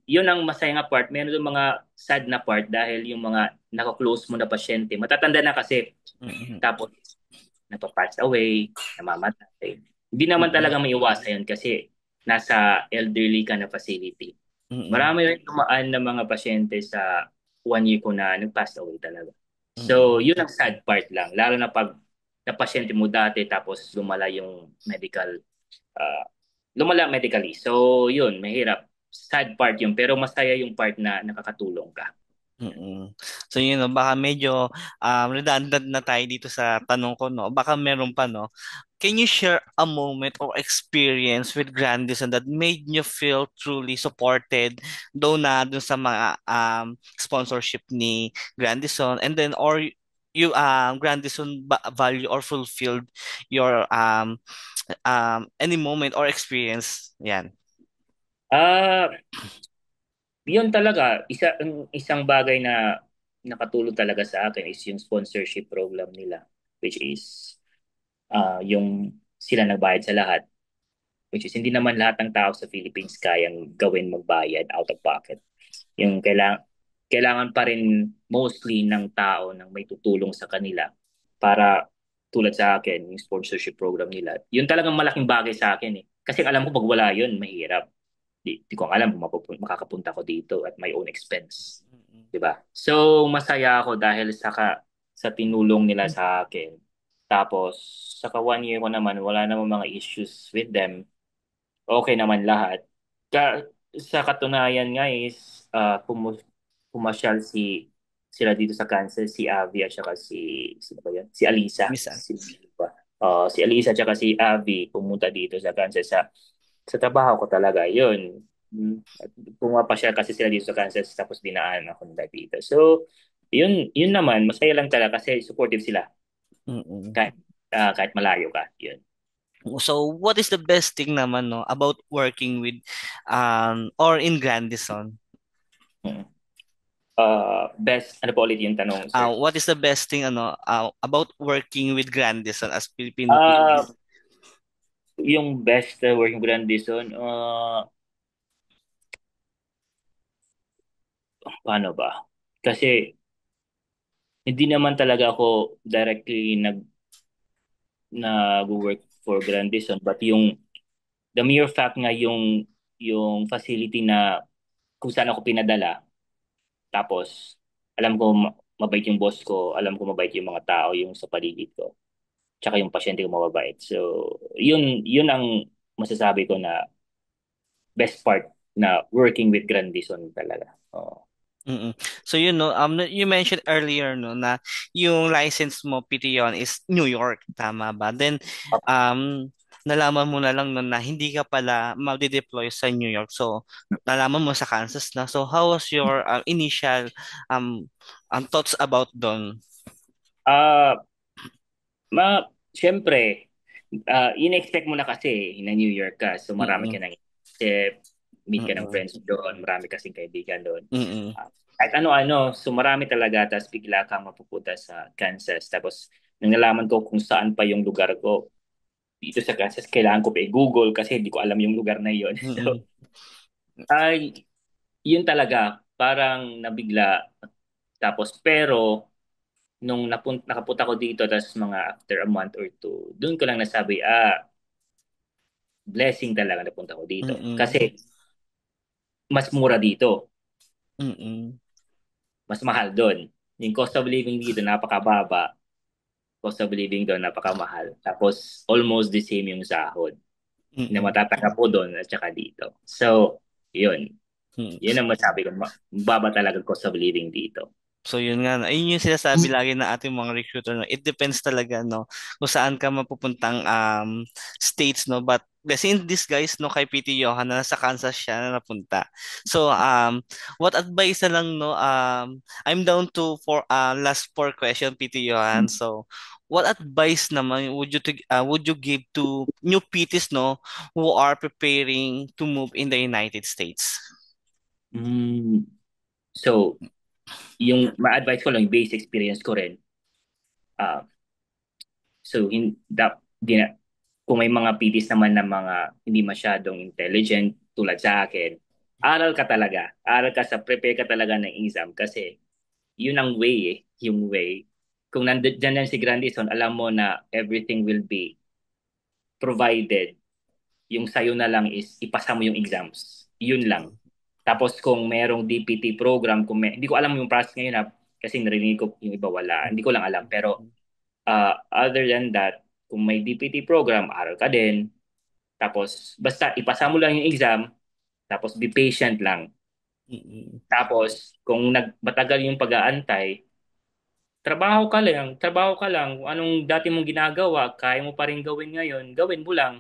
Speaker 2: Yun ang masaya nga part. Meron yung mga sad na part dahil yung mga naka-close mo na pasyente, matatanda na kasi,
Speaker 1: Mm-mm.
Speaker 2: tapos napapass away, namamatay. Hindi naman
Speaker 1: Mm-mm.
Speaker 2: talaga may iwasan yun kasi nasa elderly ka na facility.
Speaker 1: Mm-mm.
Speaker 2: Marami rin tumaan na mga pasyente sa 1 year ko na nag-pass away talaga. So,
Speaker 1: Mm-mm.
Speaker 2: yun ang sad part lang. Lalo na pag napasyente mo dati tapos lumala yung uh, medically. So, yun, mahirap. Sad part yun. Pero masaya yung part na nakakatulong ka.
Speaker 1: Mm. So yun no, baka medyo redundant na tayo dito sa tanong ko no. Baka meron pa no. Can you share a moment or experience with Grandison that made you feel truly supported though na dun sa mga sponsorship ni Grandison and then or you Grandison value or fulfilled your any moment or experience yan.
Speaker 2: Ah, yun talaga, ang isang bagay na nakatulong talaga sa akin is yung sponsorship program nila, which is yung sila nagbayad sa lahat, which is hindi naman lahat ng tao sa Philippines kayang gawin magbayad out of pocket. Yung kailangan pa rin mostly ng tao ng may tutulong sa kanila para tulad sa akin, yung sponsorship program nila. Yun talagang malaking bagay sa akin eh. Kasi alam ko pag wala yun, mahirap. Di ko alam kung makakapunta ko dito at my own expense.
Speaker 1: Mm-mm.
Speaker 2: 'Di ba? So, masaya ako dahil sa tinulong nila sa akin. Tapos, saka 1 year ko naman, wala namang mga issues with them. Okay naman lahat. Ka sa katunayan nga is, pumasyal sila dito sa Kansas, si Avi at saka sino ba yan? Si Alisa.
Speaker 1: Misa.
Speaker 2: Si Alisa at saka si Avi pumunta dito sa Kansas sa trabaho ko talaga, yun. At pumapasyal kasi sila dito sa Kansas tapos dinaan ako nila dito. So, yun naman, masaya lang talaga kasi supportive sila
Speaker 1: Mm-mm.
Speaker 2: kahit, kahit malayo ka. Yun.
Speaker 1: So, what is the best thing naman no about working with or in Grandison?
Speaker 2: Mm. Best, ano pa ulit yung tanong, sir?
Speaker 1: What is the best thing about working with Grandison as Filipino
Speaker 2: Uh,
Speaker 1: PTs?
Speaker 2: yung best working brand Dison, paano ba? Kasi hindi naman talaga ako directly nag-work for Grandison, but yung the mere fact nga yung facility na kung saan ako pinadala, tapos alam ko mabait yung boss ko, alam ko mabait yung mga tao yung sa paligid ko, tsaka yung pasyente ko mababait. So, yun ang masasabi ko na best part na working with Grandison talaga. Oo.
Speaker 1: Mm-mm. So you know, you mentioned earlier no na yung license mo PTON is New York, tama ba? Then nalaman mo na lang no na hindi ka pala ma-deploy sa New York. So nalaman mo sa Kansas na. So how was your initial um thoughts about doon?
Speaker 2: Ah, syempre, in-expect mo na kasi na New York ka, so marami ka
Speaker 1: Mm-mm.
Speaker 2: nang isip, meet ka ng
Speaker 1: Mm-mm.
Speaker 2: friends doon, marami kasing kaibigan doon.
Speaker 1: Mm-mm.
Speaker 2: Kahit ano-ano, so marami talaga, tapos bigla kang mapupunta sa Kansas. Tapos, nang nalaman ko kung saan pa yung lugar ko, dito sa Kansas, kailangan ko pa i-Google kasi hindi ko alam yung lugar na yon.
Speaker 1: Mm-mm.
Speaker 2: So, ay, yun talaga, parang nabigla. Tapos, pero, nung nakapunta ko dito, tapos mga after a month or two, doon ko lang nasabi, blessing talaga napunta ko dito.
Speaker 1: Mm-mm.
Speaker 2: Kasi, mas mura dito,
Speaker 1: Mm-mm.
Speaker 2: mas mahal doon. Yung cost of living dito, napakababa. Cost of living doon, napakamahal. Tapos, almost the same yung sahod na
Speaker 1: Mm-mm.
Speaker 2: matatanggap mo doon at saka dito. So, yun.
Speaker 1: Mm-mm.
Speaker 2: Yun ang masabi ko. Mababa talaga ang cost of living dito.
Speaker 1: So yun nga, ayun yung sinasabi lagi ng ating mga recruiter, no? It depends talaga, no, kung saan ka mapupuntang states, no. But kasi in this guys, no, kay PT Johan na nasa Kansas siya na napunta. So what advice na lang, no, I'm down to for last four question, PT Johan. So what advice naman would you give to new PTs, no, who are preparing to move in the United States?
Speaker 2: Mm, so, yung ma-advise ko lang, yung base experience ko rin. Ah, so, di na, kung may mga PTs naman na mga hindi masyadong intelligent tulad sa akin, aral ka talaga. Aral ka prepare ka talaga ng exam kasi yun ang way eh, yung way. Kung nandyan yan si Grandison, alam mo na everything will be provided. Yung sayo na lang is ipasa mo yung exams. Yun lang. Tapos kung merong DPT program, hindi ko alam yung process ngayon ha, Kasi narinig ko yung iba wala. Hindi ko lang alam. Pero other than that, kung may DPT program, aral ka din. Tapos, basta ipasa mo lang yung exam, tapos be patient lang.
Speaker 1: Mm-mm.
Speaker 2: Tapos, kung nagmatagal yung pag-aantay, trabaho ka lang. Kung anong dati mong ginagawa, kaya mo pa rin gawin ngayon, gawin mo lang.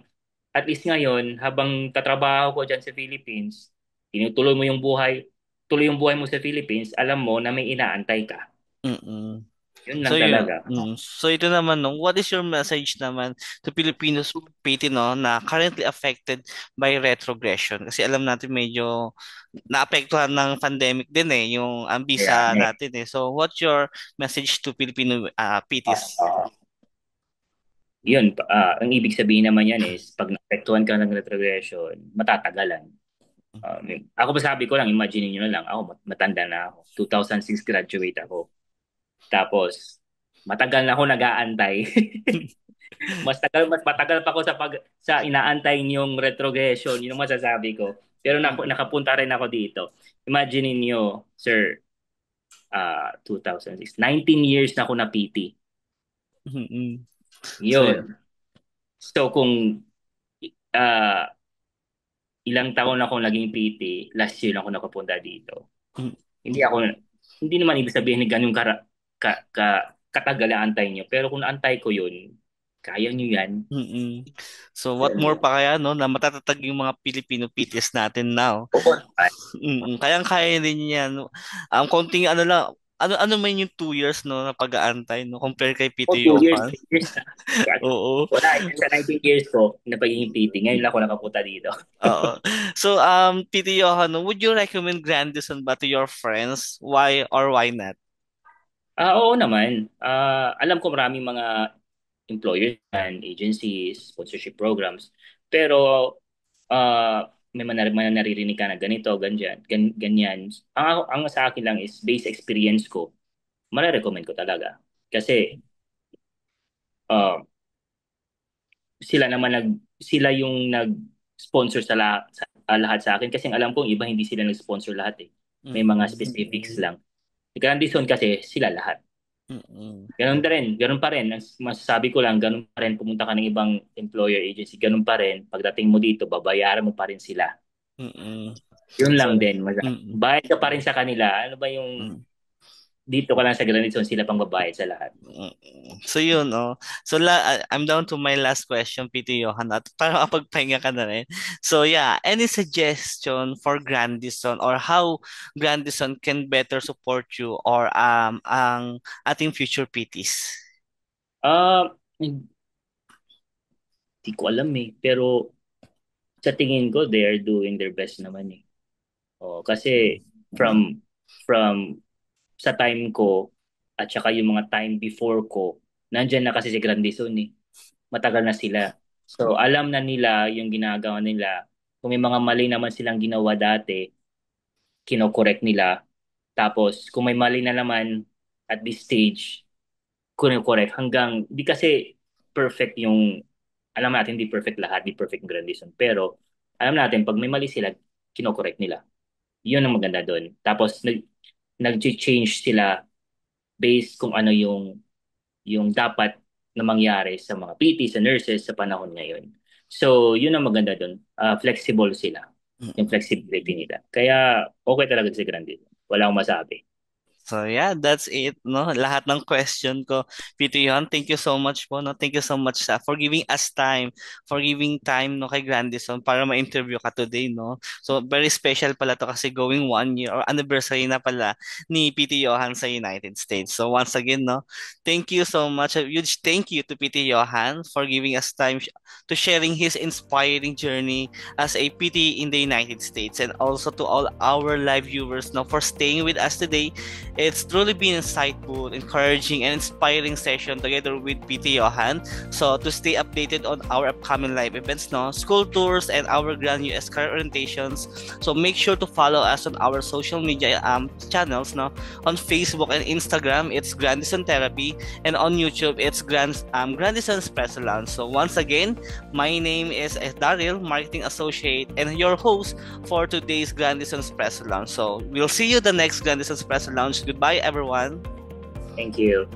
Speaker 2: At least ngayon, habang tatrabaho ko dyan sa Philippines, tinutuloy mo yung buhay, tuloy yung buhay mo sa Philippines, alam mo na may inaantay ka.
Speaker 1: Mm-mm.
Speaker 2: Yun
Speaker 1: So
Speaker 2: lang
Speaker 1: yun.
Speaker 2: talaga.
Speaker 1: So ito naman no, what is your message naman to Filipinos Pilipino na currently affected by retrogression? Kasi alam natin medyo naapektuhan ng pandemic din yung ang
Speaker 2: Kaya,
Speaker 1: visa natin eh. So what's your message to Filipino PTs?
Speaker 2: yun, ang ibig sabihin naman yan is, pag naapektuhan ka ng retrogression, matatagalan. Ako ba sabi ko lang, imagine niyo na lang, ako matanda na ako. 2006 graduate ako. Tapos, matagal na ako nag-aantay. Mas matagal pa ako sa inaantay niyong retrogression, yun ang masasabi ko. Pero nakapunta rin ako dito. Imagine niyo, sir, 2006, 19 years na ako na PT.
Speaker 1: Mm-mm. So yeah.
Speaker 2: Yun. So kung ah, ilang taon na akong naging PT, last year lang ako nakapunta dito.
Speaker 1: Mm,
Speaker 2: Hindi ako, hindi naman ibig sabihin na ganun katagal ang antay niyo. Pero kung antay ko yun, kaya niyo yan.
Speaker 1: mm-mm. So what
Speaker 2: Kaya
Speaker 1: more
Speaker 2: niyo.
Speaker 1: pa kaya no na matatatag yung mga Filipino PTs natin now.
Speaker 2: Oo naman.
Speaker 1: Kayang-kaya din yan. Ang konting ano lang, ano man yung 2 years no na pag-aantay no compare kay
Speaker 2: Oh,
Speaker 1: Peter
Speaker 2: 2 years,
Speaker 1: Johan.
Speaker 2: 3 years na.
Speaker 1: Oo.
Speaker 2: Wala, yun sa 19 years ko na pagiging PT. Ngayon lang ako nakapunta dito.
Speaker 1: Oo. So Peter Johan, no, would you recommend Grandison ba to your friends? Why or why not?
Speaker 2: Oo naman. Alam ko maraming mga employers and agencies, sponsorship programs. Pero may mga naririnig ka na ganito, ganyan. Ang sa akin lang is base experience ko. Mare-recommend ko talaga. Kasi uh, sila yung nag-sponsor lahat sa akin kasi ang alam ko yung iba hindi sila nag-sponsor lahat eh. May mga
Speaker 1: Mm-mm.
Speaker 2: specifics lang. Kaya Grandison kasi sila lahat.
Speaker 1: Mm-mm.
Speaker 2: Ganun pa rin. Ang masasabi ko lang, ganun pa rin pumunta ka ng ibang employer agency, ganun pa rin. Pagdating mo dito, babayaran mo pa rin sila.
Speaker 1: Mm-mm.
Speaker 2: Yun lang
Speaker 1: So,
Speaker 2: din.
Speaker 1: mm-mm.
Speaker 2: Bayad ka pa rin sa kanila. Ano ba yung
Speaker 1: Mm.
Speaker 2: dito ka lang sa Grandison, sila pang babayad sa lahat.
Speaker 1: So yun, oh. So I'm down to my last question, Peter Johan. At para makapagpahinga ka na rin. So yeah, any suggestion for Grandison or how Grandison can better support you or ang ating future PTs?
Speaker 2: Hindi ko alam eh. Pero sa tingin ko, they are doing their best naman eh. Kasi from from sa time ko at saka yung mga time before ko, nandyan na kasi si Grandison eh. Matagal na sila. So alam na nila yung ginagawa nila. Kung may mga mali naman silang ginawa dati, kino-correct nila. Tapos kung may mali na naman at this stage, kino-correct hanggang di kasi perfect yung alam natin di perfect lahat, di perfect yung Grandison. Pero alam natin pag may mali sila, kino-correct nila. Yun ang maganda doon. Tapos nag-change sila based kung ano yung dapat na mangyari sa mga PT, sa nurses sa panahon ngayon. So, yun ang maganda doon. Flexible sila. Yung flexibility nila. Kaya, okay talaga si Grande. Wala akong masabi.
Speaker 1: So yeah, that's it, no? Lahat ng question ko. Peter Yon, thank you so much po, no? Thank you so much for giving us time, for giving time, no, kay Grandison para ma-interview ka today, no? So very special pala to kasi going 1 year or anniversary na pala ni Peter Johan sa United States. So once again, no, thank you so much. A huge thank you to Peter Johan for giving us time to sharing his inspiring journey as a PT in the United States and also to all our live viewers, no, for staying with us today. It's truly been insightful, encouraging, and inspiring session together with PT Johan. So to stay updated on our upcoming live events, no, school tours, and our Grand US career orientations, so make sure to follow us on our social media channels, no, on Facebook and Instagram, it's Grandison Therapy, and on YouTube, it's Grandison Espresso Lounge. So once again, my name is Daryl, Marketing Associate, and your host for today's Grandison Espresso Lounge. So we'll see you the next Grandison Espresso Lounge Goodbye, everyone.
Speaker 2: Thank you.